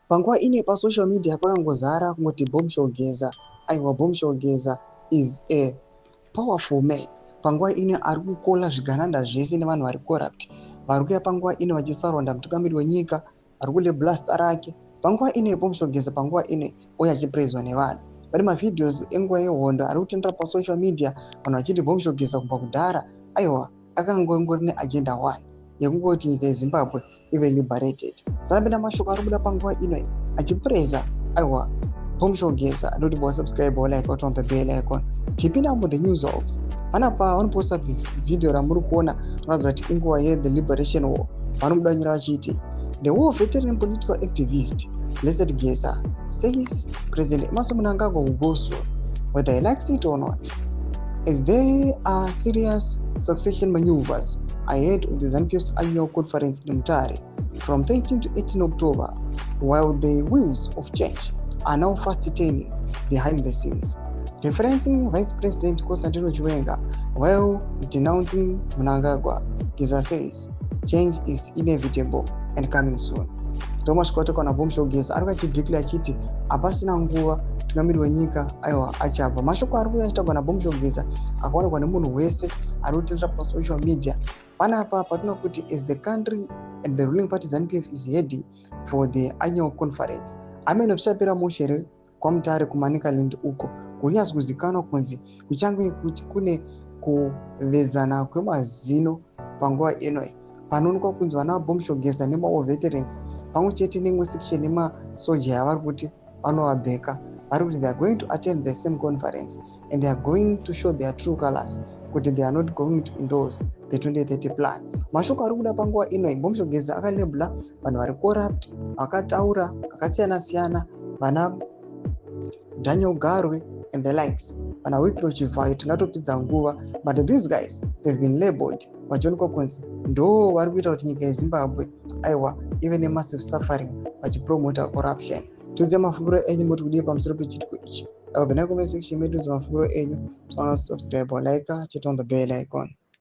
Panguva ine social media pakangozara kungoti bombshell Geza. Aiwa, bombshell Geza is a powerful man. Panguva ine ari kukola zvigananda zvese nevanhu vari corrupt. Vari kuuya panguva ine vachisaronda mutungamiri wenyika, vari kulebula zita rake. Panguva ine bombshell Geza, panguva ine uye achipraiswa nevanhu. Pane mavidheos enguva yehondo ari kutendera pasocial media, vanhu vachiti bombshell Geza kubva kudhara aiwa akangongori neagenda 1 yekungoti nyika yeZimbabwe ive liberated. Saka pena mashoko ari kubuda panguva ino achipraisa aiwa bombshell Geza. Don't forget subscribe or like out on the bell icon. Tipinda mu the news hogs. Panapa vanoposta this video ramuri kuona rinoratidza kuti inguva the liberation war. Vanomudanyira vachiti the war veteran political activist Blessed Geza says President Mnangagwa will go soon, whether he likes it or not, as there are serious succession maneuvers ahead of the ZANU-PF's annual conference in Mutare from 13 to 18 October, while the wheels of change are now fast turning behind the scenes. Referencing Vice President Constantino Chiwenga while denouncing Mnangagwa, Geza says change is inevitable and coming soon. Thomas Kotoko na bombshell Geza ari kachideclare achiti hapasina nguva tungamiri wenyika aiwa achabva. Mashoko ari kuuya achitagwa na bombshell Geza akaonekwa nemunhu wese ari kutendera pasocial media. Panapa patinoona kuti as the country and the ruling party ZANU-PF is heading for the annual conference, amene zvichapera moshere kwaMutare kuManicaland uko kunyatso kuzikanwa kunzi kuchange kune kuvezana kwemazino panguva inoi, panoonekwa kunzi vana bombshell Geza nemawo veterans pamwe chete neimwe section nemasoja yavari kuti vanovabheka vari kuti they are going to attend the same conference and they are going to show their true colors kuti they are not going to endorse the 2030 plan. Mashoko ari kuda panguva inoi, bombshell Geza akalebula vanhu vari corrupt, vakataura akasiyana siyana, vana Daniel Garwe and the likes, vana Wikiro Chivhayo tingatopidza nguva, but these guys they've been labeled vachionekwa kunzi ndo vari kuita kuti nyika yeZimbabwe aiwa ive nemassive suffering vachipromota corruption. Toziva mafungiro enyu muri kudii pamusoro pechitiko ichi. Abva nakomese section medu dzamafungiro enyu, musana subscribe or like, chete on the bell icon.